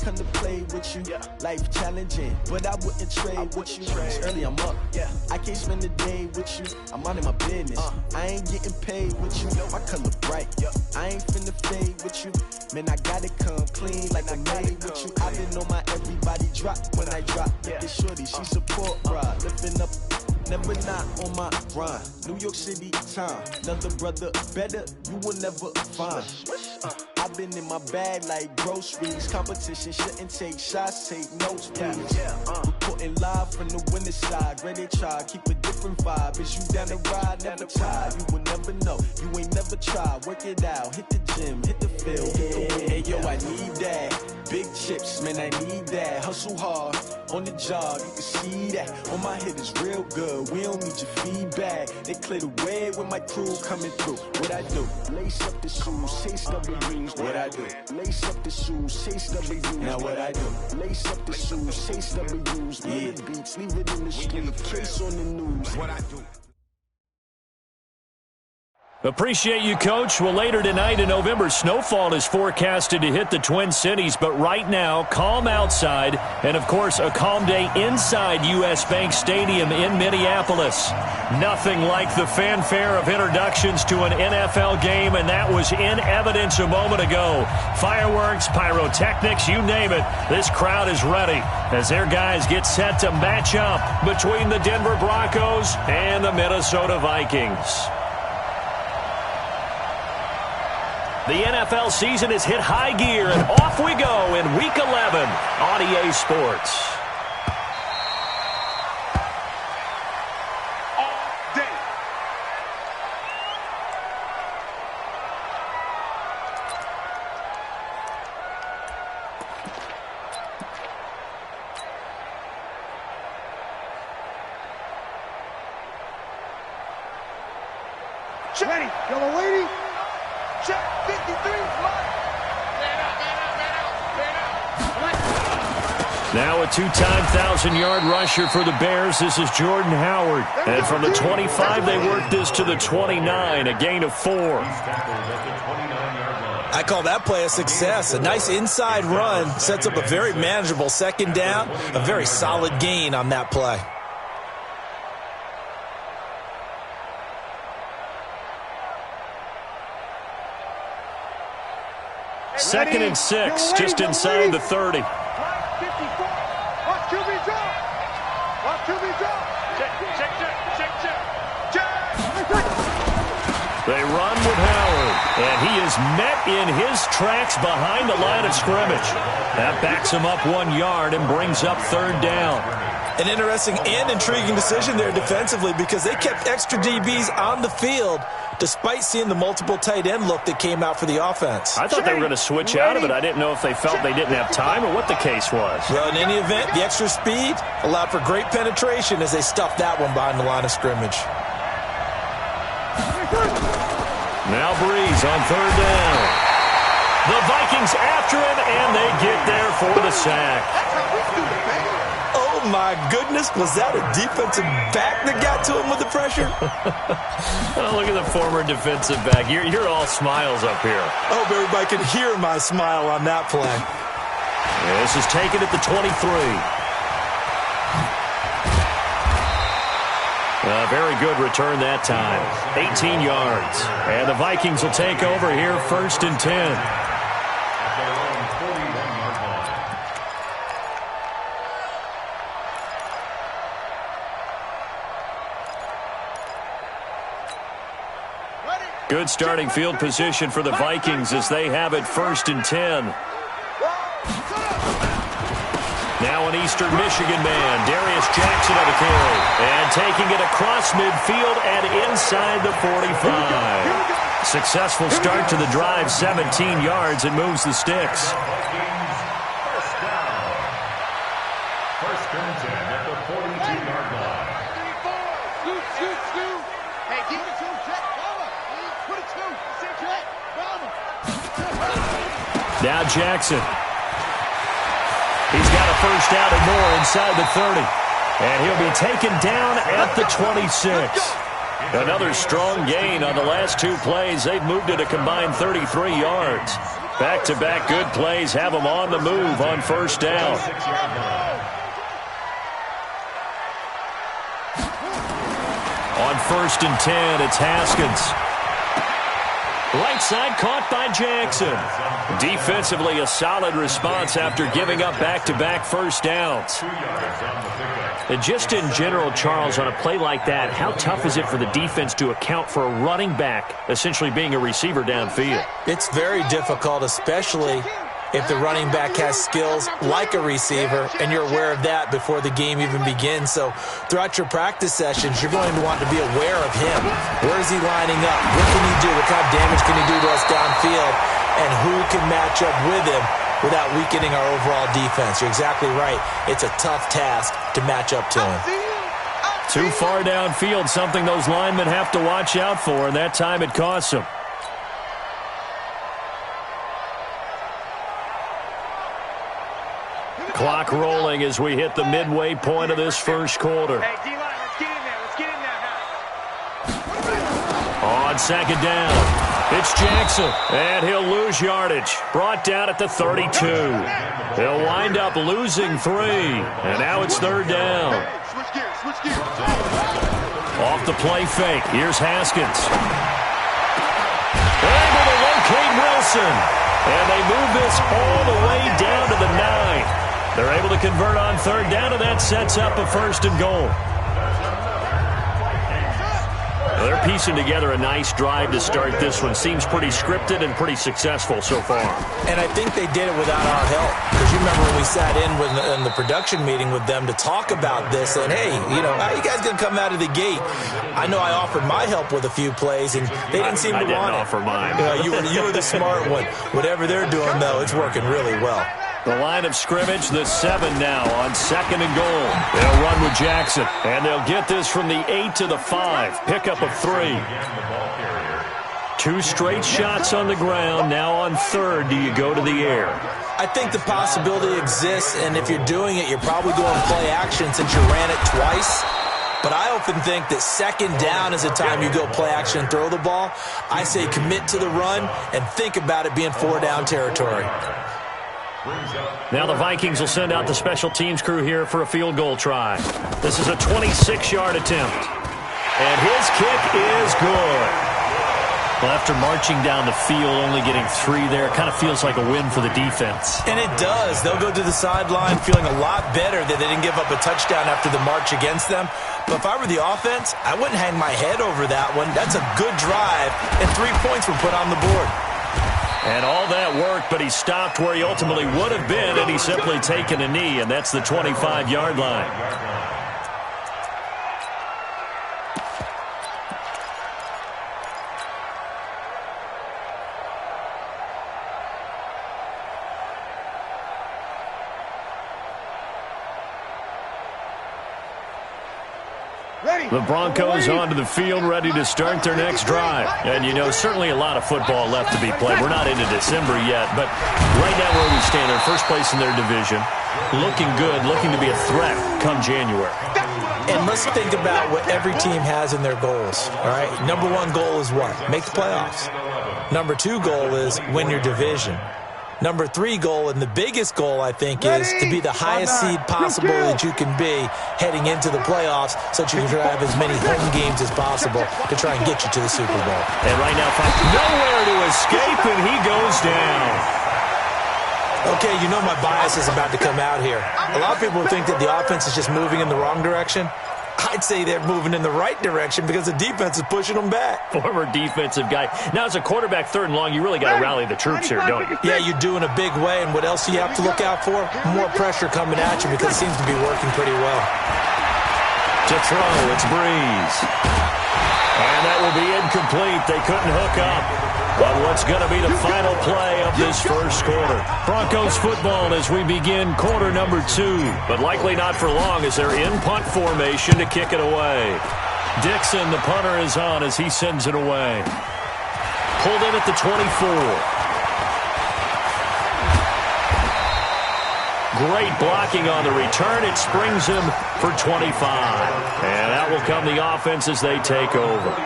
come to play with you. Life challenging, but I wouldn't trade with you. It's early, I'm up. I can't spend the day with you. I'm out in my business. I ain't getting paid with you. My color bright. I ain't finna fade with you. Man, I gotta come clean like I made with you. I didn't know my everybody drop when I drop. This shorty, she support ride. Lifting up, never not on my grind. New York City time. Another brother better, you will never find. I've been in my bag like groceries. Competition shouldn't take shots, take notes, please. Reporting live from the winning side. Ready to try, keep a different vibe. Is you down the ride? Never tired. You will never know. You ain't never tried. Work it out. Hit the gym, hit the field. Hey, yo, I need that. Big chips, man, I need that. Hustle hard on the job, you can see that. On my head is real good. We don't need your feedback. They clear the way with my crew coming through. What I do? Lace up the shoes, chase W's. What I do? Lace up the shoes, chase W's. Now what I do? Lace up the shoes, chase W's. Yeah, beats, leave it in the street. Case on the news. What I do? Appreciate you, Coach. Well, later tonight in November, snowfall is forecasted to hit the Twin Cities, but right now, calm outside, and of course, a calm day inside U.S. Bank Stadium in Minneapolis. Nothing like the fanfare of introductions to an NFL game, and that was in evidence a moment ago. Fireworks, pyrotechnics, you name it. This crowd is ready as their guys get set to match up between the Denver Broncos and the Minnesota Vikings. The NFL season has hit high gear, and off we go in Week 11 on EA Sports. Ready, yellow lady. Check 53, Now a two-time 1,000-yard rusher for the Bears. This is Jordan Howard. And from the 25, they work this to the 29, a gain of 4. I call that play a success. A nice inside run sets up a very manageable second down, a very solid gain on that play. Second and 6, just inside the 30. Watch QB drop. Watch QB drop. Check. They run with Howard, and he is met in his tracks behind the line of scrimmage. That backs him up 1 yard and brings up third down. An interesting and intriguing decision there defensively because they kept extra DBs on the field despite seeing the multiple tight end look that came out for the offense. I thought they were going to switch out of it. I didn't know if they felt they didn't have time or what the case was. Well, in any event, the extra speed allowed for great penetration as they stuffed that one behind the line of scrimmage. Now Breeze on third down. The Vikings after him, and they get there for the sack. Oh, my goodness. Was that a defensive back that got to him with the pressure? Oh, look at the former defensive back. You're all smiles up here. I hope everybody can hear my smile on that play. This is taken at the 23. A very good return that time. 18 yards. And the Vikings will take over here first and 10. Good starting field position for the Vikings as they have it first and 10. Now an Eastern Michigan man, Darius Jackson on the carry. And taking it across midfield and inside the 45. Successful start to the drive, 17 yards, and moves the sticks. First and 10 at the 42-yard line. Hey, keep it 2, check, bomber. Put it 2, check, bomber. Now Jackson. He's got a first down and more inside the 30. And he'll be taken down at the 26. Another strong gain on the last 2 plays. They've moved it a combined 33 yards. Back-to-back good plays have them on the move on first down. On 1st and 10, it's Haskins. Right side caught by Jackson. Defensively, a solid response after giving up back-to-back first downs. And just in general, Charles, on a play like that, how tough is it for the defense to account for a running back essentially being a receiver downfield? It's very difficult, especially if the running back has skills like a receiver, and you're aware of that before the game even begins. So throughout your practice sessions, you're going to want to be aware of him. Where is he lining up? What can he do? What kind of damage can he do to us downfield? And who can match up with him without weakening our overall defense? You're exactly right. It's a tough task to match up to him. Too far downfield, something those linemen have to watch out for, and that time it costs them. Clock rolling as we hit the midway point of this first quarter. Hey, D-line, let's get in there. Let's get in there. On second down, it's Jackson, and he'll lose yardage. Brought down at the 32. He'll wind up losing 3, and now it's 3rd down. Switch gears. Off the play fake, here's Haskins. Able to locate Wilson, and they move this all the way down to the 9. They're able to convert on 3rd down, and that sets up a 1st and goal. Well, they're piecing together a nice drive to start this one. Seems pretty scripted and pretty successful so far. And I think they did it without our help. Because you remember when we sat in the production meeting with them to talk about this, and hey, how are you guys going to come out of the gate? I know I offered my help with a few plays, and they didn't seem to want it. I didn't offer mine. You were the smart one. Whatever they're doing, though, it's working really well. The line of scrimmage, the 7 now on 2nd and goal. They'll run with Jackson, and they'll get this from the 8 to the 5. Pickup of 3. 2 straight shots on the ground. Now on 3rd, do you go to the air? I think the possibility exists, and if you're doing it, you're probably going play action since you ran it twice. But I often think that 2nd down is the time you go play action and throw the ball. I say commit to the run and think about it being 4-down territory. Now the Vikings will send out the special teams crew here for a field goal try. This is a 26-yard attempt. And his kick is good. Well, after marching down the field, only getting 3 there, kind of feels like a win for the defense. And it does. They'll go to the sideline feeling a lot better that they didn't give up a touchdown after the march against them. But if I were the offense, I wouldn't hang my head over that one. That's a good drive, and 3 points were put on the board. And all that worked, but he stopped where he ultimately would have been, and he's simply taken a knee, and that's the 25-yard line. The Broncos onto the field, ready to start their next drive. And, certainly a lot of football left to be played. We're not into December yet, but right now where we stand, they're first place in their division. Looking good, looking to be a threat come January. And let's think about what every team has in their goals, all right? Number 1 goal is what? Make the playoffs. Number 2 goal is win your division. Number 3 goal, and the biggest goal, I think, is to be the highest seed possible that you can be heading into the playoffs so that you can have as many home games as possible to try and get you to the Super Bowl. And right now, nowhere to escape, and he goes down. Okay, my bias is about to come out here. A lot of people think that the offense is just moving in the wrong direction. I'd say they're moving in the right direction because the defense is pushing them back. Former defensive guy. Now, as a quarterback, 3rd and long, you really got to rally the troops here, don't you? Yeah, you're doing a big way, and what else do you have to look out for? More pressure coming at you because it seems to be working pretty well. To throw, it's Breeze. And that will be incomplete. They couldn't hook up on what's going to be the final play of this first quarter. Broncos football as we begin quarter number 2, but likely not for long as they're in punt formation to kick it away. Dixon, the punter, is on as he sends it away. Pulled in at the 24. Great blocking on the return. It springs him for 25. And that will come the offense as they take over.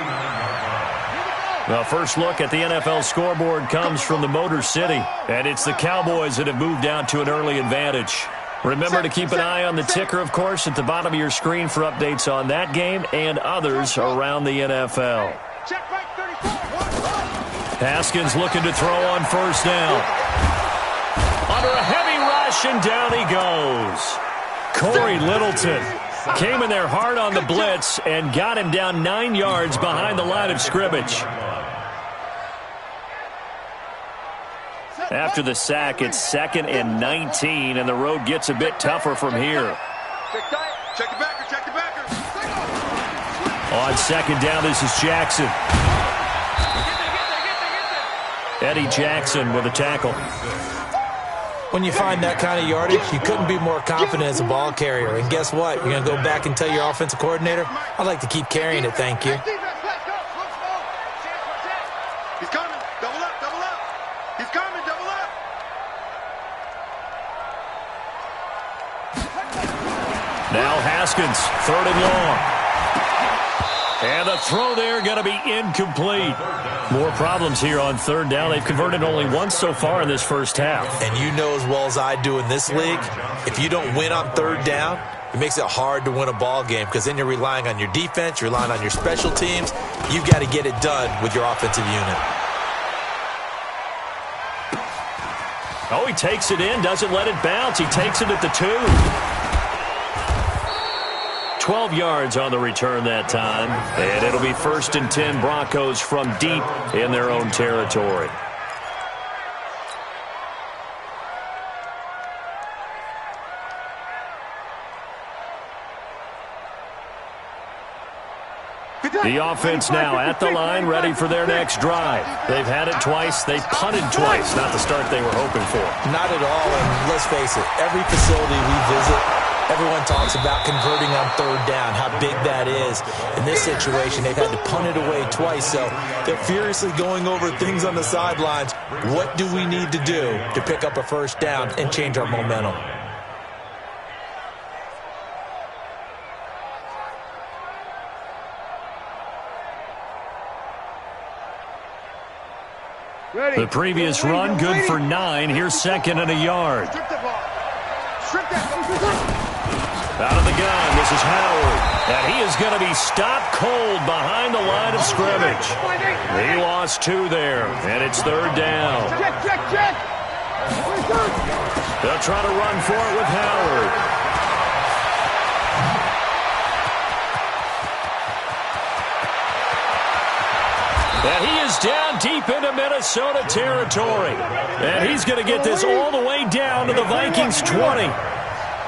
The first look at the NFL scoreboard comes from the Motor City, and it's the Cowboys that have moved out to an early advantage. Remember to keep an eye on the ticker, of course, at the bottom of your screen for updates on that game and others around the NFL. Haskins looking to throw on first down. Under a heavy rush, and down he goes. Corey Littleton came in there hard on the blitz and got him down 9 yards behind the line of scrimmage. After the sack, it's 2nd and 19, and the road gets a bit tougher from here. Check the backer, check the backer. On 2nd down, this is Jackson. Eddie Jackson with a tackle. When you find that kind of yardage, you couldn't be more confident as a ball carrier. And guess what? You're going to go back and tell your offensive coordinator, I'd like to keep carrying it, thank you. He's coming. Double up, double up. He's coming, double up. Now Haskins, 3rd and long. And the throw there going to be incomplete. More problems here on 3rd down. They've converted only once so far in this first half. And you know as well as I do in this league, if you don't win on 3rd down, it makes it hard to win a ball game because then you're relying on your defense, you're relying on your special teams. You've got to get it done with your offensive unit. Oh, he takes it in, doesn't let it bounce. He takes it at the 2. 12 yards on the return that time, and it'll be 1st and 10 Broncos from deep in their own territory. The offense now at the line, ready for their next drive. They've had it twice. They've punted twice. Not the start they were hoping for. Not at all, and let's face it, every facility we visit, everyone talks about converting on 3rd down, how big that is. In this situation, they've had to punt it away twice, so they're furiously going over things on the sidelines. What do we need to do to pick up a 1st down and change our momentum? The previous run, good for 9. Here's 2nd and a yard. Out of the gun, this is Howard. And he is going to be stopped cold behind the line of scrimmage. He lost 2 there, and it's 3rd down. They'll try to run for it with Howard. And he is down deep into Minnesota territory. And he's going to get this all the way down to the Vikings 20.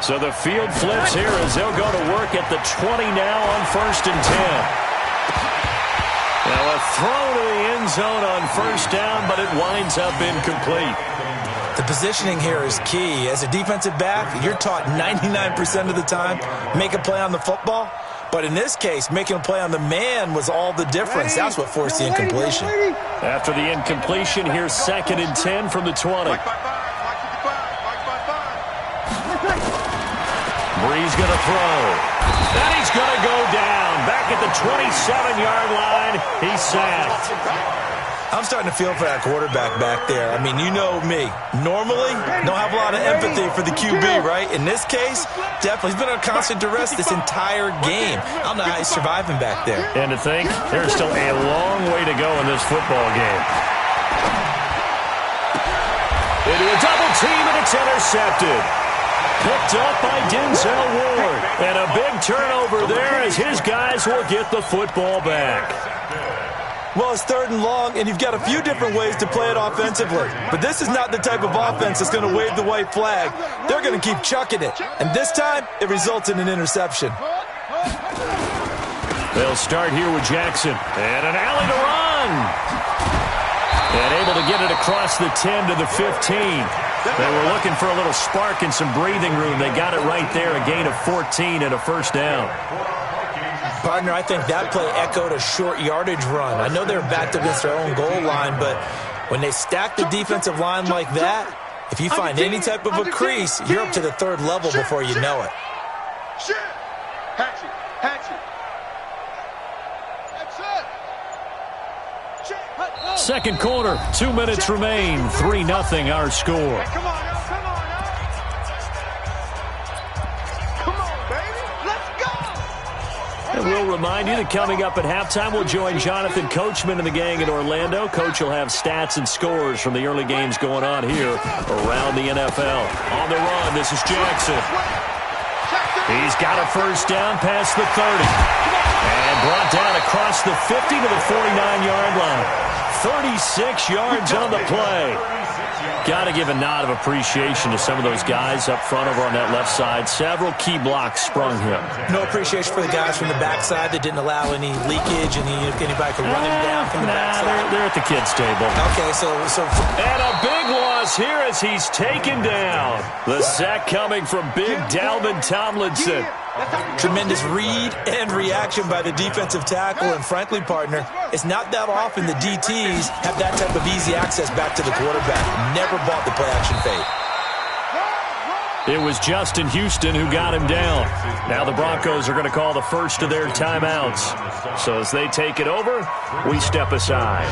So the field flips here as they'll go to work at the 20 now on 1st and 10. Now a throw to the end zone on 1st down, but it winds up incomplete. The positioning here is key. As a defensive back, you're taught 99% of the time, make a play on the football. But in this case, making a play on the man was all the difference. That's what forced the incompletion. After the incompletion, here's 2nd and 10 from the 20. Bree's going to throw. And he's going to go down. Back at the 27-yard line, he's sacked. I'm starting to feel for that quarterback back there. I mean, you know me. Normally, don't have a lot of empathy for the QB, right? In this case, definitely. He's been under constant duress this entire game. I don't know how he's surviving back there. And to think, there's still a long way to go in this football game. Into a double team, and it's intercepted. Picked up by Denzel Ward. And a big turnover there as his guys will get the football back. Well, it's 3rd and long, and you've got a few different ways to play it offensively. But this is not the type of offense that's going to wave the white flag. They're going to keep chucking it. And this time, it results in an interception. They'll start here with Jackson. And an alley to run. And able to get it across the 10 to the 15. They were looking for a little spark and some breathing room. They got it right there, a gain of 14 and a 1st down. Partner, I think that play echoed a short yardage run. I know they're backed against their own goal line, but when they stack the defensive line like that, if you find any type of a crease, you're up to the 3rd level before you know it. Hatchet. That's it. Check. Second quarter, 2 minutes remain. 3-0 our score. Come on, now. Come on, now. Come on, baby. Let's go. And we'll remind you that coming up at halftime, we'll join Jonathan Coachman and the gang in Orlando. Coach will have stats and scores from the early games going on here around the NFL. On the run, this is Jackson. He's got a first down past the 30. And brought down across the 50 to the 49-yard line. 36 yards on the play. Got to give a nod of appreciation to some of those guys up front over on that left side. Several key blocks sprung him. No appreciation for the guys from the backside that didn't allow any leakage and anybody could run him down from the backside. They're at the kids' table. Okay, so and a big loss here as he's taken down. The sack coming from big Dalvin Tomlinson. Tremendous read and reaction by the defensive tackle, and frankly, partner, it's not that often the DTs have that type of easy access back to the quarterback. Never bought the play-action fade. It was Justin Houston who got him down. Now the Broncos are going to call the first of their timeouts. So as they take it over, we step aside.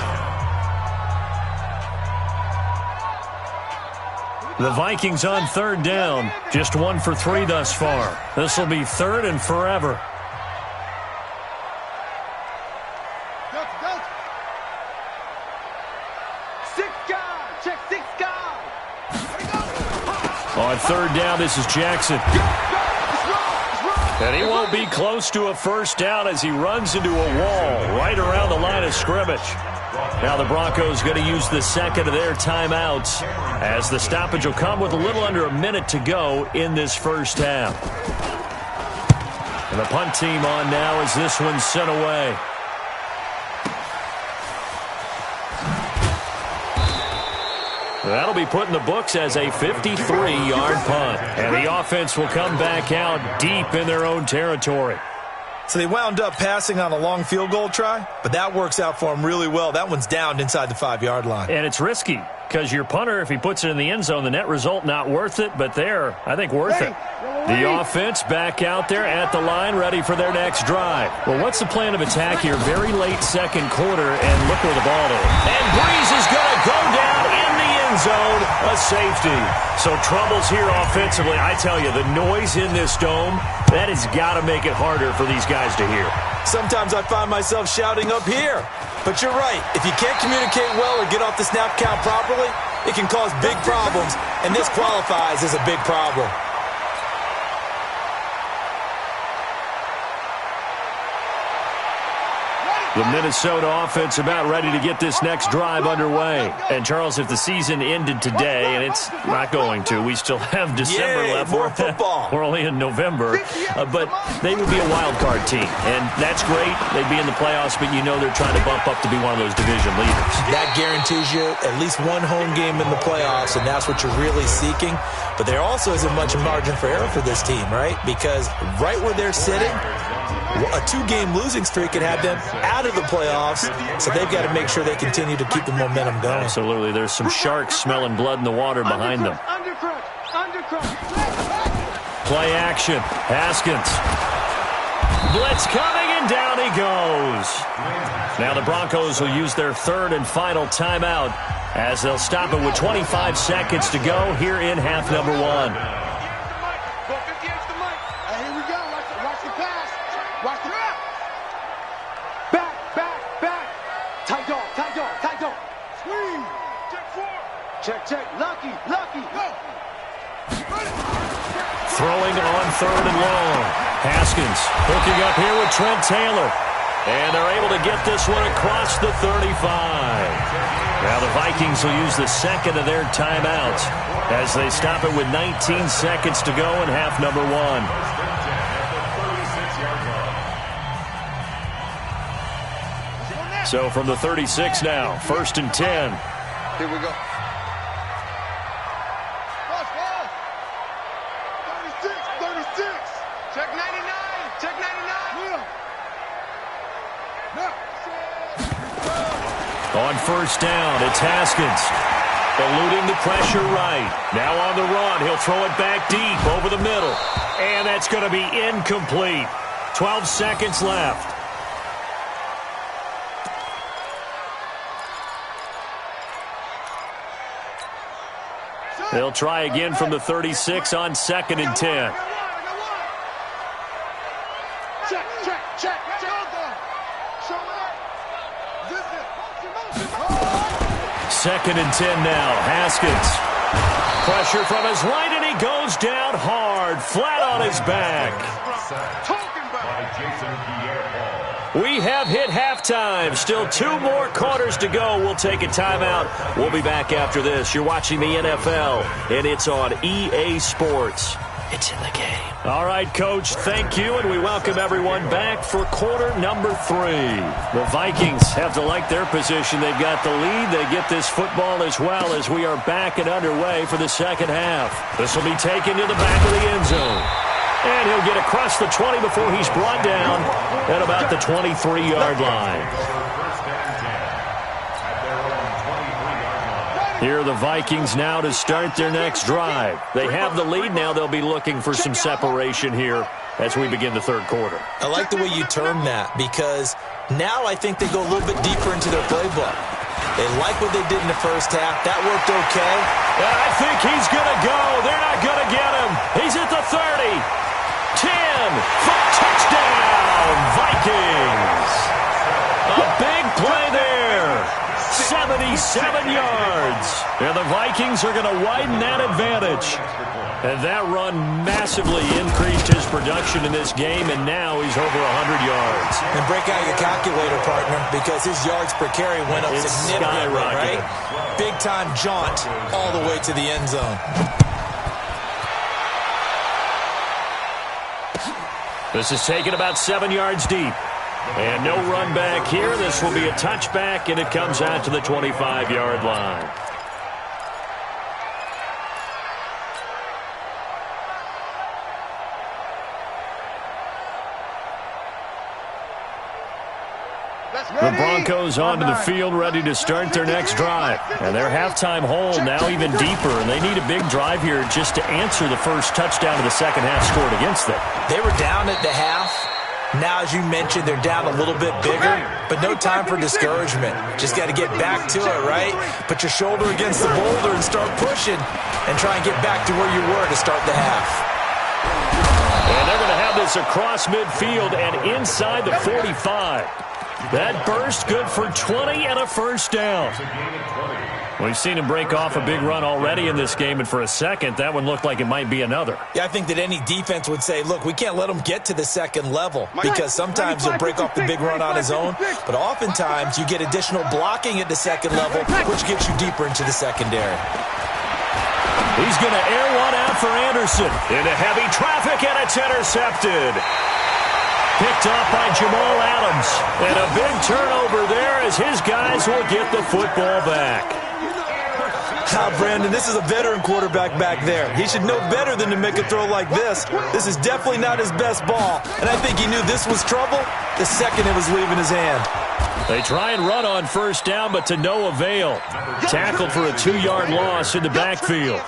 The Vikings on third down, just 1 for 3 thus far. This will be third and forever. On third down, this is Jackson. And he won't be close to a first down as he runs into a wall right around the line of scrimmage. Now the Broncos going to use the second of their timeouts as the stoppage will come with a little under a minute to go in this first half. And the punt team on now as this one's sent away. That'll be put in the books as a 53-yard punt. And the offense will come back out deep in their own territory. So they wound up passing on a long field goal try, but that works out for them really well. That one's down inside the 5-yard line. And it's risky because your punter, if he puts it in the end zone, the net result not worth it, but there, I think worth it. The offense back out there at the line, ready for their next drive. Well, what's the plan of attack here? Very late second quarter, and look where the ball is. And Breeze is going to go down in the end zone, a safety. So troubles here offensively. I tell you, the noise in this dome, that has got to make it harder for these guys to hear. Sometimes I find myself shouting up here. But you're right. If you can't communicate well or get off the snap count properly, it can cause big problems, and this qualifies as a big problem. The Minnesota offense about ready to get this next drive underway. And, Charles, if the season ended today, and it's not going to, we still have December left. More football. We're only in November. But they would be a wild card team. And that's great. They'd be in the playoffs, but you know they're trying to bump up to be one of those division leaders. That guarantees you at least one home game in the playoffs, and that's what you're really seeking. But there also isn't much margin for error for this team, right? Because right where they're sitting, a 2-game losing streak could have them out of the playoffs, so they've got to make sure they continue to keep the momentum going. Absolutely. There's some sharks smelling blood in the water behind them. Play action. Haskins. Blitz coming, and down he goes. Now the Broncos will use their third and final timeout as they'll stop it with 25 seconds to go here in half number 1. Check. Lucky. Throwing on third and long. Haskins hooking up here with Trent Taylor. And they're able to get this one across the 35. Now the Vikings will use the second of their timeouts as they stop it with 19 seconds to go in half number 1. So from the 36 now, 1st and 10. Here we go. 36. Check 99. On first down, it's Haskins. Eluding the pressure right. Now on the run, he'll throw it back deep over the middle. And that's going to be incomplete. 12 seconds left. They'll try again from the 36 on 2nd and 10. Check. Second and 10 now. Haskins. Pressure from his right, and he goes down hard, flat on his back. We have hit halftime. Still 2 more quarters to go. We'll take a timeout. We'll be back after this. You're watching the NFL, and it's on EA Sports. It's in the game. All right, Coach, thank you, and we welcome everyone back for quarter number 3. The Vikings have to like their position. They've got the lead. They get this football as well as we are back and underway for the second half. This will be taken to the back of the end zone. And he'll get across the 20 before he's brought down at about the 23-yard line. Here are the Vikings now to start their next drive. They have the lead now. They'll be looking for some separation here as we begin the third quarter. I like the way you term that because now I think they go a little bit deeper into their playbook. They like what they did in the first half. That worked okay. And I think he's going to go. They're not going to get him. He's at the 30. 10 for touchdown, Vikings. A big play there. 77 yards. And the Vikings are going to widen that advantage. And that run massively increased his production in this game, and now he's over 100 yards. And break out your calculator, partner, because his yards per carry went up significantly, right? Big-time jaunt all the way to the end zone. This is taken about 7 yards deep. And no run back here. This will be a touchback, and it comes out to the 25-yard line. The Broncos onto the field ready to start their next drive. And their halftime hole now even deeper, and they need a big drive here just to answer the first touchdown of the second half scored against them. They were down at the half. Now, as you mentioned, they're down a little bit bigger, but no time for discouragement. Just got to get back to it, right? Put your shoulder against the boulder and start pushing and try and get back to where you were to start the half. And they're going to have this across midfield and inside the 45. That burst good for 20 and a first down. We've seen him break off a big run already in this game, and for a second, that one looked like it might be another. Yeah, I think that any defense would say, look, we can't let him get to the second level because sometimes he'll break off the big run on his own, but oftentimes you get additional blocking at the second level, which gets you deeper into the secondary. He's going to air one out for Anderson. Into heavy traffic, and it's intercepted. Picked off by Jamal Adams. And a big turnover there as his guys will get the football back. Brandon, this is a veteran quarterback back there. He should know better than to make a throw like this. This is definitely not his best ball. And I think he knew this was trouble the second it was leaving his hand. They try and run on first down, but to no avail. Tackled for a 2-yard loss in the backfield.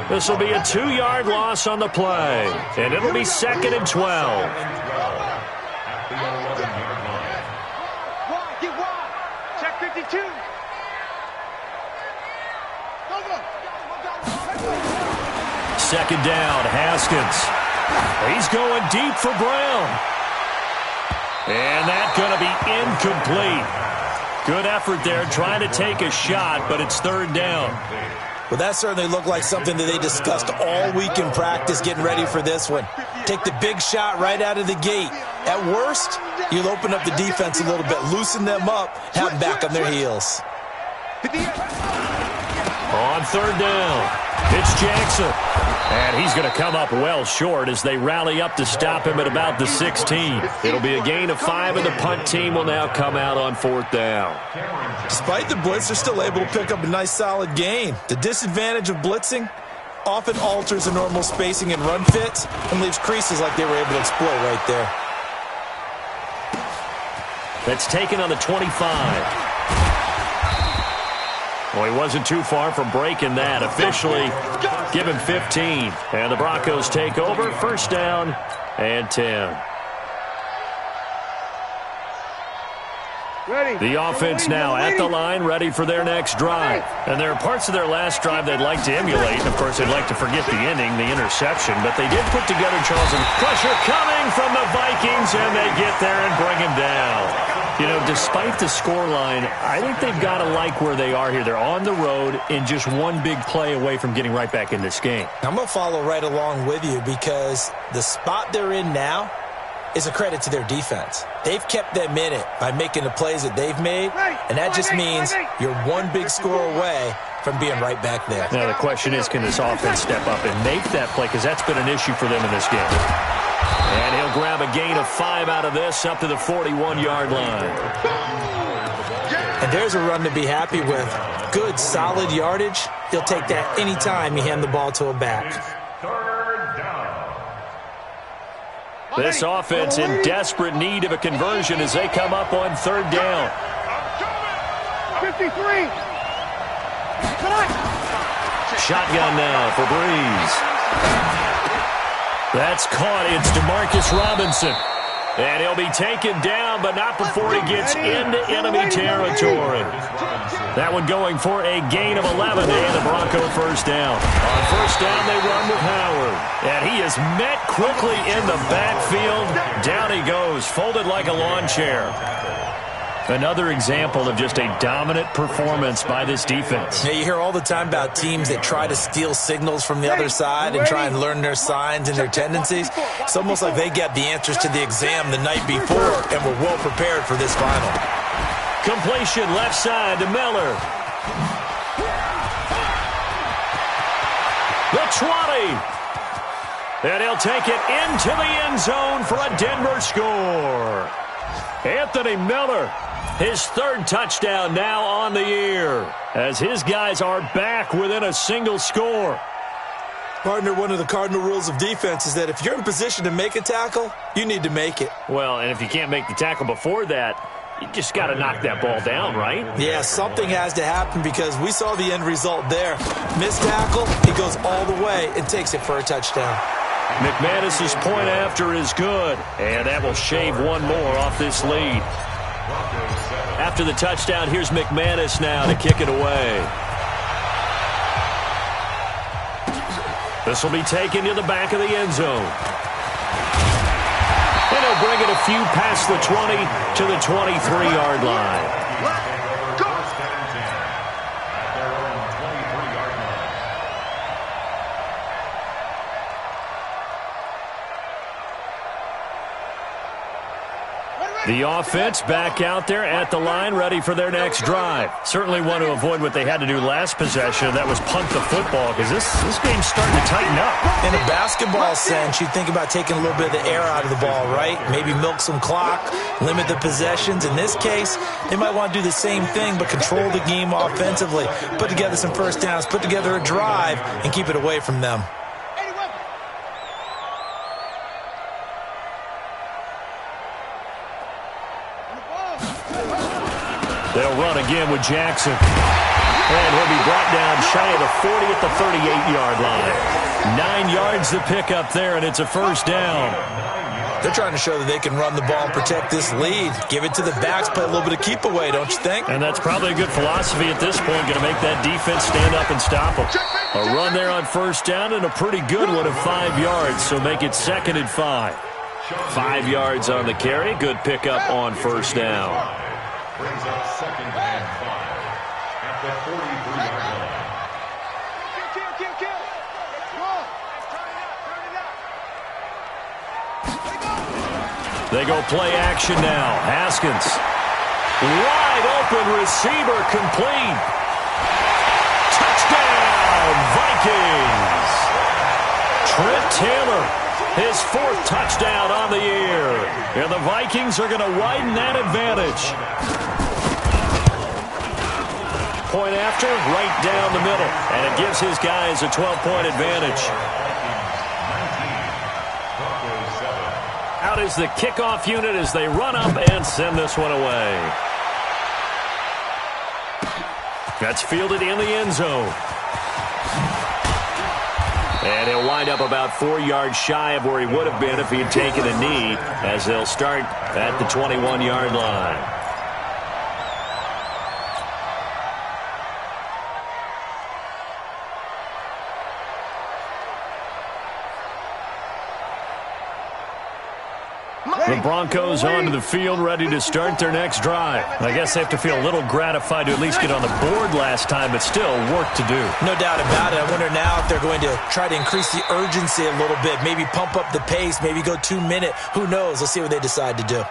This will be a 2-yard loss on the play. And it'll be 2nd and 12. Check 52. Second down, Haskins. He's going deep for Brown. And that's going to be incomplete. Good effort there trying to take a shot, but it's third down. Well, that certainly looked like something that they discussed all week in practice getting ready for this one. Take the big shot right out of the gate. At worst, you'll open up the defense a little bit, loosen them up, have them back on their heels. On third down, it's Jackson. And he's going to come up well short as they rally up to stop him at about the 16. It'll be a gain of 5, and the punt team will now come out on fourth down. Despite the blitz, they're still able to pick up a nice solid gain. The disadvantage of blitzing often alters the normal spacing and run fits and leaves creases like they were able to exploit right there. That's taken on the 25. Well, he wasn't too far from breaking that. Officially, give him 15. And the Broncos take over. First down and 10. The offense now at the line, ready for their next drive. And there are parts of their last drive they'd like to emulate. Of course, they'd like to forget the ending, the interception. But they did put together, Charles, and pressure coming from the Vikings, and they get there and bring him down. You know, despite the scoreline, I think they've got to like where they are here. They're on the road and just one big play away from getting right back in this game. I'm going to follow right along with you because the spot they're in now is a credit to their defense. They've kept them in it by making the plays that they've made, and that just means you're one big score away from being right back there. Now, the question is, can this offense step up and make that play? Because that's been an issue for them in this game. And he'll grab a gain of 5 out of this up to the 41-yard line. And there's a run to be happy with. Good, solid yardage. He'll take that anytime you hand the ball to a back. This offense in desperate need of a conversion as they come up on third down. 53. Shotgun now for Breeze. That's caught. It's DeMarcus Robinson. And he'll be taken down, but not before he gets into enemy territory. That one going for a gain of 11 and the Bronco first down. On first down, they run with Howard. And he is met quickly in the backfield. Down he goes, folded like a lawn chair. Another example of just a dominant performance by this defense. Yeah, you hear all the time about teams that try to steal signals from the other side and try and learn their signs and their tendencies. It's almost like they got the answers to the exam the night before and were well prepared for this final. Completion left side to Miller. The 20. And he'll take it into the end zone for a Denver score. Anthony Miller, his third touchdown now on the year, as his guys are back within a single score. Partner, one of the cardinal rules of defense is that if you're in position to make a tackle, you need to make it. Well, and if you can't make the tackle before that, you just got to knock that ball down, right? Yeah, something has to happen because we saw the end result there. Missed tackle, he goes all the way and takes it for a touchdown. McManus's point after is good, and that will shave one more off this lead. After the touchdown, here's McManus now to kick it away. This will be taken to the back of the end zone. And he'll bring it a few past the 20 to the 23-yard line. The offense back out there at the line, ready for their next drive. Certainly want to avoid what they had to do last possession. That was punt the football, because this game's starting to tighten up. In a basketball sense, you think about taking a little bit of the air out of the ball, right? Maybe milk some clock, limit the possessions. In this case, they might want to do the same thing, but control the game offensively. Put together some first downs, put together a drive, and keep it away from them. They'll run again with Jackson. And he'll be brought down shy of the 40 at the 38-yard line. 9 yards to pick up there, and it's a first down. They're trying to show that they can run the ball and protect this lead. Give it to the backs, play a little bit of keep away, don't you think? And that's probably a good philosophy at this point, going to make that defense stand up and stop them. A run there on first down and a pretty good one of 5 yards, so make it 2nd and 5. 5 yards on the carry, good pickup on first down. Brings up 2nd and 5 at the 43-yard line. They go play action now. Haskins. Wide open receiver complete. Touchdown, Vikings. Trent Taylor, his 4th touchdown on the year. And the Vikings are going to widen that advantage. Point after, right down the middle. And it gives his guys a 12-point advantage. Out is the kickoff unit as they run up and send this one away. That's fielded in the end zone. And he'll wind up about 4 yards shy of where he would have been if he had taken a knee, as they'll start at the 21-yard line. The Broncos onto the field, ready to start their next drive. I guess they have to feel a little gratified to at least get on the board last time, but still work to do. No doubt about it. I wonder now if they're going to try to increase the urgency a little bit, maybe pump up the pace, maybe go 2-minute. Who knows? Let's see what they decide to do.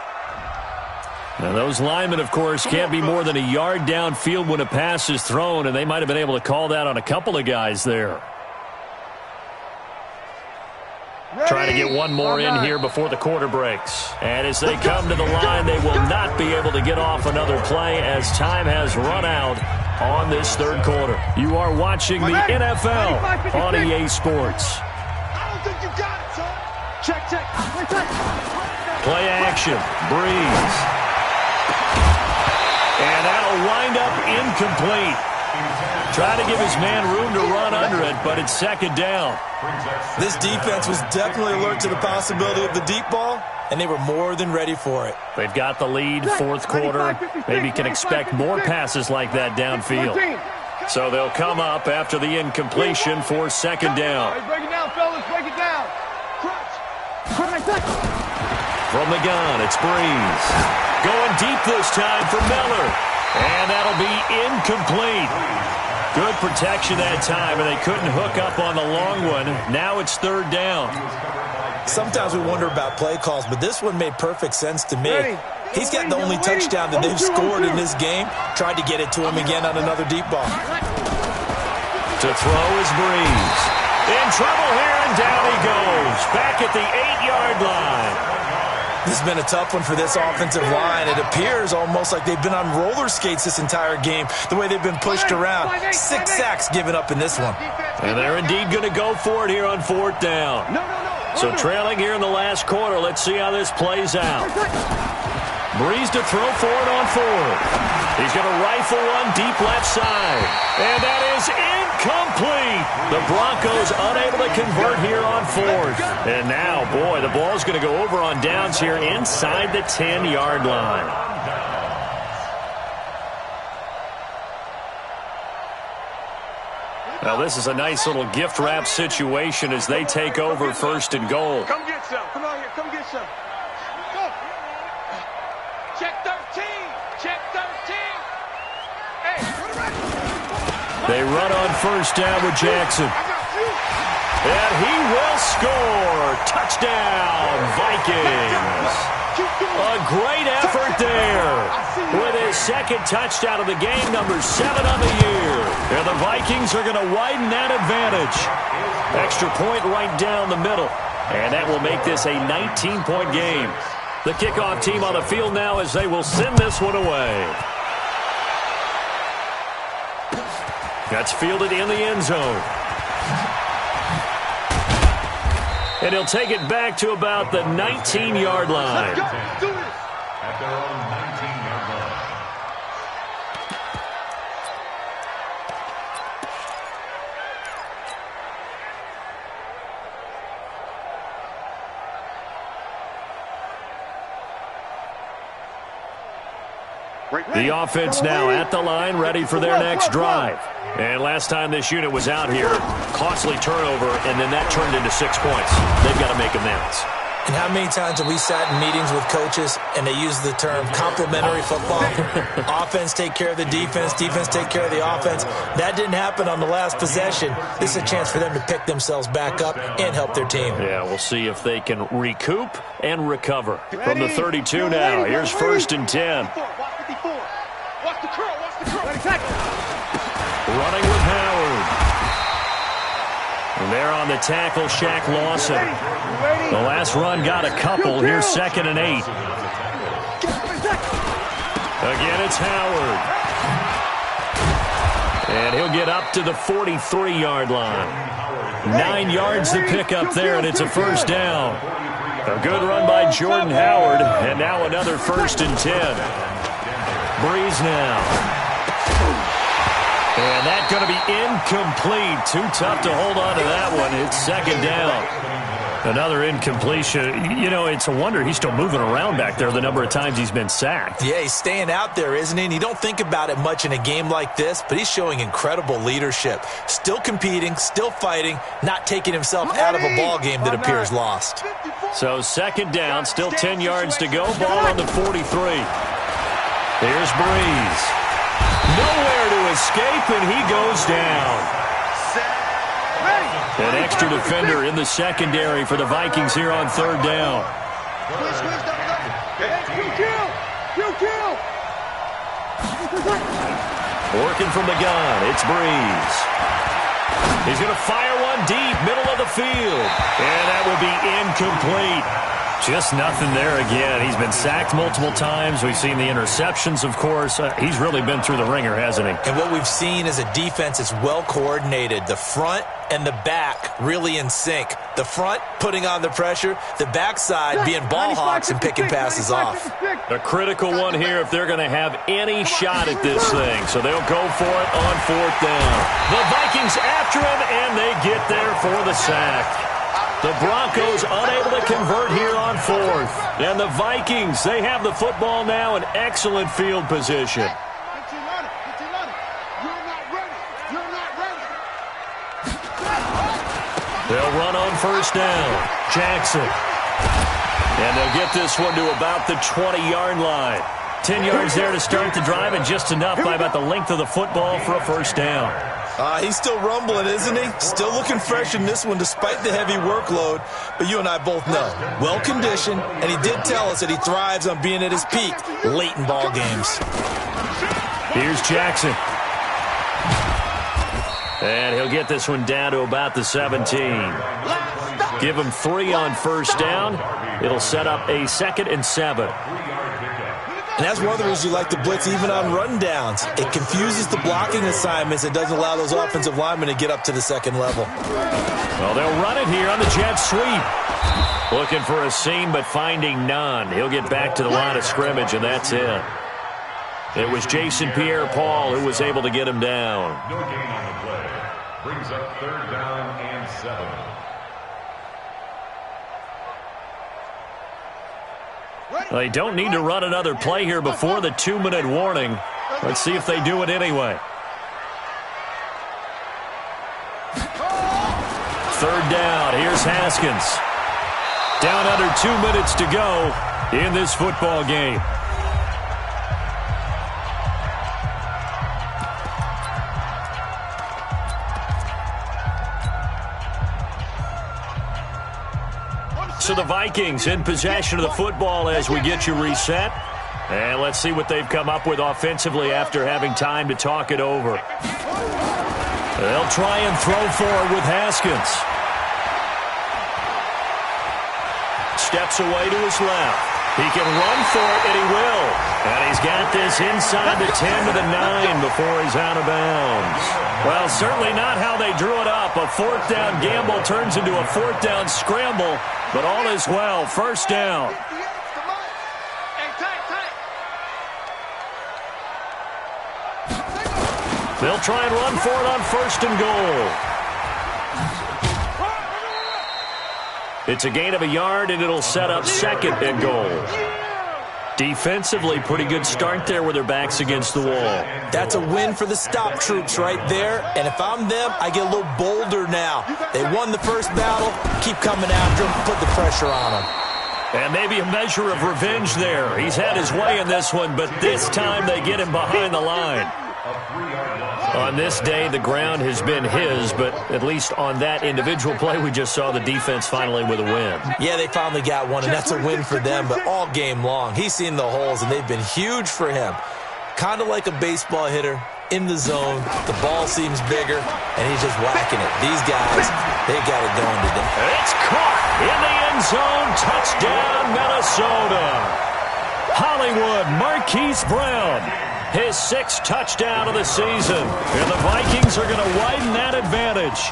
Now, those linemen, of course, can't be more than a yard downfield when a pass is thrown, and they might have been able to call that on a couple of guys there. Trying to get one more in here before the quarter breaks. And as they come to the line, they will not be able to get off another play as time has run out on this third quarter. You are watching the NFL on EA Sports. I don't think you got it, son. Check. Play action. Breeze. And that'll wind up incomplete. Try to give his man room to run under it, but it's second down. This defense was definitely alert to the possibility of the deep ball, and they were more than ready for it. They've got the lead, fourth quarter. Maybe can expect more passes like that downfield. So they'll come up after the incompletion for second down. Break it down, fellas. Break it down. From the gun, it's Breeze. Going deep this time for Miller. And that'll be incomplete. Good protection that time, and they couldn't hook up on the long one. Now it's third down. Sometimes we wonder about play calls, but this one made perfect sense to me. He's got the only touchdown that they've scored in this game. Tried to get it to him again on another deep ball. To throw is Breeze. In trouble here, and down he goes. Back at the 8-yard line. This has been a tough one for this offensive line. It appears almost like they've been on roller skates this entire game, the way they've been pushed around. 6 sacks given up in this one. And they're indeed going to go for it here on fourth down. So trailing here in the last quarter, let's see how this plays out. Breeze to throw for it on fourth. He's going to rifle one deep left side. And that is incomplete. The Broncos unable to convert here on fourth. And now, boy, the ball's going to go over on downs here inside the 10-yard line. Now, this is a nice little gift wrap situation as they take over first and goal. Come get some. Come on here. Come get some. Go. Check 13. Check 13. Hey, they run on first down with Jackson. And he will score. Touchdown, Vikings. A great effort there. With his second touchdown of the game, number 7 on the year. And the Vikings are going to widen that advantage. Extra point right down the middle. And that will make this a 19-point game. The kickoff team on the field now as they will send this one away. That's fielded in the end zone. And he'll take it back to about the 19-yard line. Let's go. Do this. At their own 19-yard line. The offense now at the line, ready for their next drive. And last time this unit was out here, costly turnover, and then that turned into 6 points. They've got to make amends. And how many times have we sat in meetings with coaches and they use the term complementary football? Offense take care of the defense, defense take care of the offense. That didn't happen on the last possession. This is a chance for them to pick themselves back up and help their team. Yeah, we'll see if they can recoup and recover. From the 32 now, here's first and 10. Watch 54. Watch the curl. Watch the curl. Running with Howard. And there on the tackle, Shaq Lawson. The last run got a couple. Here's second and 8. Again, it's Howard. And he'll get up to the 43-yard line. 9 yards to pick up there, and it's a first down. A good run by Jordan Howard, and now another first and 10. Breeze now. And that's going to be incomplete. Too tough to hold on to that one. It's second down. Another incompletion. You know, it's a wonder he's still moving around back there the number of times he's been sacked. Yeah, he's staying out there, isn't he? And you don't think about it much in a game like this, but he's showing incredible leadership. Still competing, still fighting, not taking himself out of a ball game that appears lost. 54. So second down, still 10 yards to go. Ball on the 43. Here's Breeze. Nowhere to escape, and he goes down. An extra defender in the secondary for the Vikings here on third down. Working from the gun, it's Breeze. He's going to fire one deep, middle of the field. And that will be incomplete. Just nothing there again. He's been sacked multiple times. We've seen the interceptions, of course. He's really been through the ringer, hasn't he? And what we've seen is a defense that's well coordinated. The front and the back really in sync. The front putting on the pressure, the backside being ball hawks and picking passes off. A critical one here if they're going to have any shot at this thing. So they'll go for it on fourth down. The Vikings after him, and they get there for the sack. The Broncos unable to convert here on fourth. And the Vikings, they have the football now in excellent field position. They'll run on first down. Jackson. And they'll get this one to about the 20-yard line. 10 yards there to start the drive, and just enough by about the length of the football for a first down. He's still rumbling, isn't he? Still looking fresh in this one despite the heavy workload. But you and I both know, well-conditioned, and he did tell us that he thrives on being at his peak late in ball games. Here's Jackson. And he'll get this one down to about the 17. Give him 3 on first down. It'll set up a 2nd and 7. And that's one of the reasons you like to blitz even on rundowns. It confuses the blocking assignments and doesn't allow those offensive linemen to get up to the second level. Well, they'll run it here on the jet sweep. Looking for a seam, but finding none. He'll get back to the line of scrimmage, and that's it. It was Jason Pierre-Paul who was able to get him down. No gain on the play. Brings up third down and 7. They don't need to run another play here before the 2-minute warning. Let's see if they do it anyway. Third down. Here's Haskins. Down under 2 minutes to go in this football game. So the Vikings in possession of the football as we get you reset. And let's see what they've come up with offensively after having time to talk it over. They'll try and throw forward with Haskins. Steps away to his left. He can run for it, and he will. And he's got this inside the 10 to the 9 before he's out of bounds. Well, certainly not how they drew it up. A fourth down gamble turns into a fourth down scramble, but all is well. First down. They'll try and run for it on first and goal. It's a gain of a yard, and it'll set up 2nd and goal. Defensively, pretty good start there with their backs against the wall. That's a win for the stop troops right there. And if I'm them, I get a little bolder now. They won the first battle. Keep coming after them. Put the pressure on them. And maybe a measure of revenge there. He's had his way in this one, but this time they get him behind the line. On this day, the ground has been his, but at least on that individual play, we just saw the defense finally with a win. Yeah, they finally got one, and that's a win for them, but all game long, he's seen the holes, and they've been huge for him. Kind of like a baseball hitter in the zone. The ball seems bigger, and he's just whacking it. These guys, they got it going today. It's caught in the end zone. Touchdown, Minnesota. Hollywood Marquise Brown. His 6th touchdown of the season. And the Vikings are going to widen that advantage.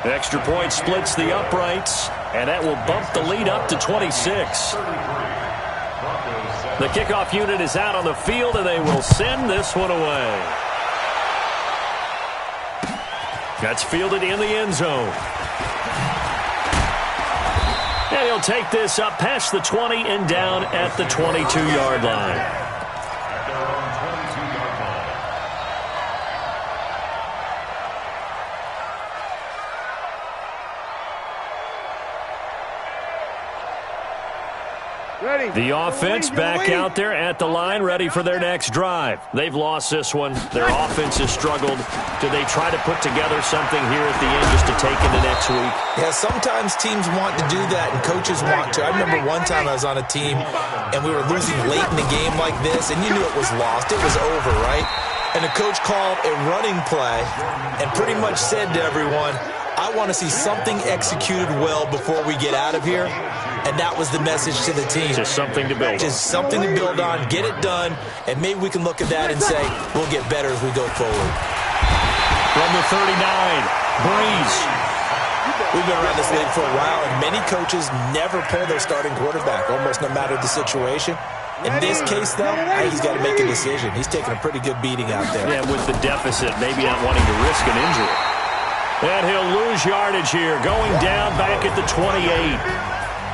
Extra point splits the uprights, and that will bump the lead up to 26. The kickoff unit is out on the field, and they will send this one away. That's fielded in the end zone. And he'll take this up past the 20 and down at the 22-yard line. The offense back out there at the line, ready for their next drive. They've lost this one. Their offense has struggled. Do they try to put together something here at the end just to take into next week? Yeah, sometimes teams want to do that, and coaches want to. I remember one time I was on a team, and we were losing late in the game like this, and you knew it was lost. It was over, right? And the coach called a running play and pretty much said to everyone, I want to see something executed well before we get out of here. And that was the message to the team. Just something to build on. Just something to build on, get it done, and maybe we can look at that and say, we'll get better as we go forward. From the 39, Breeze. We've been around this league for a while, and many coaches never pull their starting quarterback, almost no matter the situation. In this case, though, he's got to make a decision. He's taking a pretty good beating out there. Yeah, with the deficit, maybe not wanting to risk an injury. And he'll lose yardage here, going down back at the 28.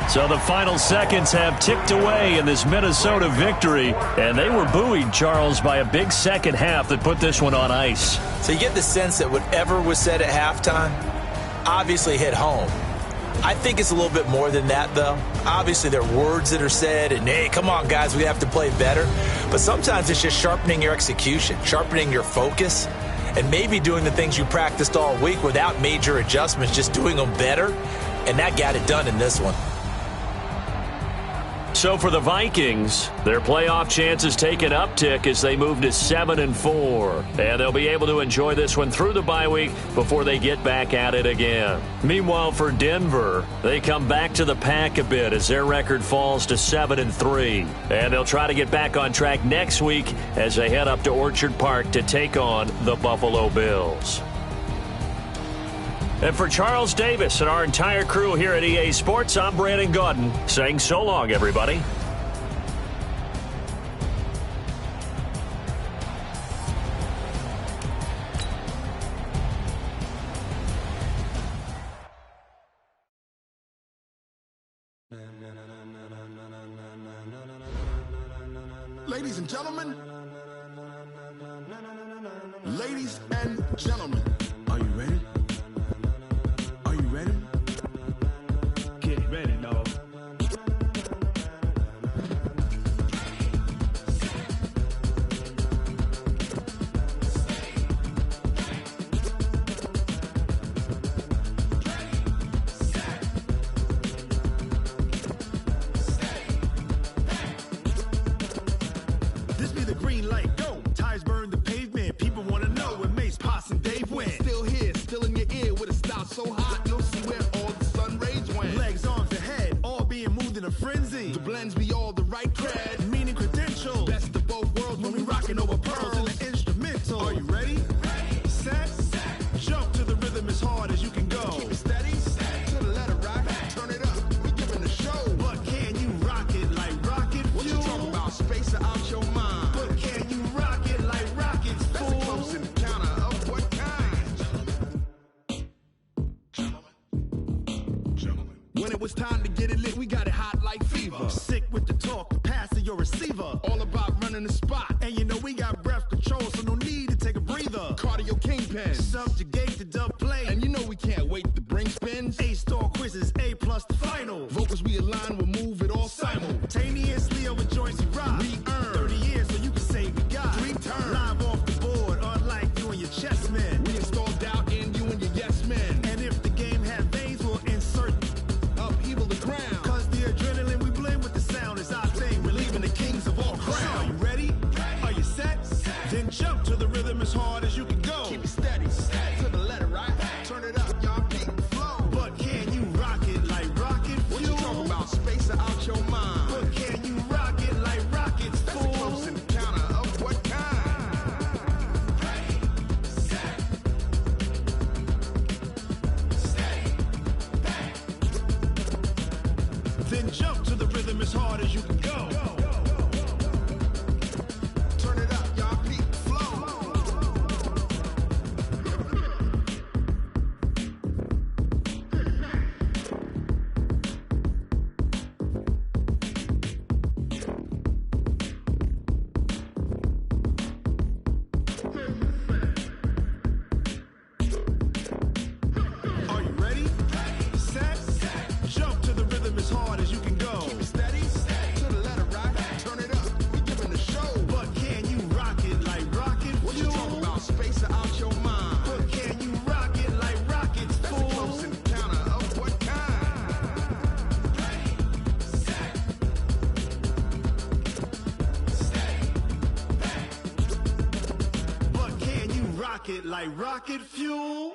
So the final seconds have ticked away in this Minnesota victory, and they were buoyed, Charles, by a big second half that put this one on ice. So you get the sense that whatever was said at halftime obviously hit home. I think it's a little bit more than that, though. Obviously, there are words that are said, and, hey, come on, guys, we have to play better. But sometimes it's just sharpening your execution, sharpening your focus, and maybe doing the things you practiced all week without major adjustments, just doing them better, and that got it done in this one. So for the Vikings, their playoff chances take an uptick as they move to 7-4. And they'll be able to enjoy this one through the bye week before they get back at it again. Meanwhile, for Denver, they come back to the pack a bit as their record falls to 7-3. And they'll try to get back on track next week as they head up to Orchard Park to take on the Buffalo Bills. And for Charles Davis and our entire crew here at EA Sports, I'm Brandon Gaudin saying so long, everybody. Ladies and gentlemen, are you ready? Are you ready? Get ready, dog. This be the green light, go. Tires burn the pavement. People want to know where Mace, Potts, and Dave went. Still here, still in your ear with a style so hot, you'll see where all the sun rays went. Legs, arms, and head, all being moved in a frenzy. The blends be all the right cred, meaning credentials. Best of both worlds when we rockin' over pearls in the instrumental. Are you ready? Set, jump to the rhythm as hard as you can go. Keep it steady, to the letter rock, turn it up, we giving the show. But can you rock it like rocket fuel? What you talking about, space or out your mind? But can you rock it like rockets, fool? That's a close encounter of what kind? Gentlemen. When it was time to get it lit, we got it hot like fever. Sick with the talk, the pass to your receiver. All about running the spot. And you know we got breath control, so no need to take a breather. Cardio kingpin, subjugate the dub play. And you know we can't wait to bring spins. A-star quizzes, A+ the final. Vocals we align, we'll move it all simultaneously over joints we rock. We earn 30 years, so you can say we got 3 turns. Live off the board, unlike you and your chess men. We install doubt in you and your yes men. And if the game had veins, we'll insert upheaval the ground. Cause the adrenaline we blend with the sound is our thing. We're leaving the kings of all crowns. Are you ready? Are you set? Then jump to the rhythm as hard as you can go. Keep it steady, to the letter right. Turn it up, y'all beat the flow. But can you rock it like rocket fuel? What you talking about, space or out your mind? But can you rock it like rockets, fool? That's a close encounter of what kind? Then jump to the rhythm as hard as you can go. Turn it up, y'all beat the flow. Are you ready? Set, jump to the rhythm as hard as you can go. Keep it steady, to it like rocket fuel.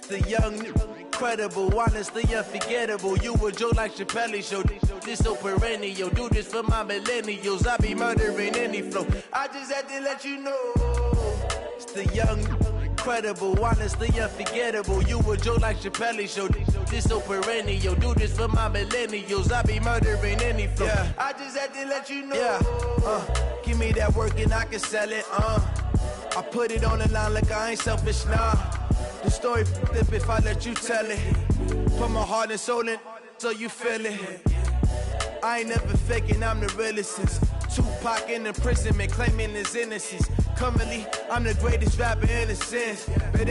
The young, incredible, honestly unforgettable. You a joke like Chappelle Show. This so perennial. Do this for my millennials. I be murdering any flow. I just had to let you know. It's the young, incredible, honestly unforgettable. You a joke like Chappelle Show. This so perennial. Do this for my millennials. I be murdering any flow. Yeah. I just had to let you know. Yeah. Give me that work and I can sell it. I put it on the line like I ain't selfish, nah. The story flip if I let you tell it. Put my heart and soul in so you feel it. I ain't never faking, I'm the realest since Tupac in imprisonment claiming his innocence. Currently, I'm the greatest rapper in a sense. But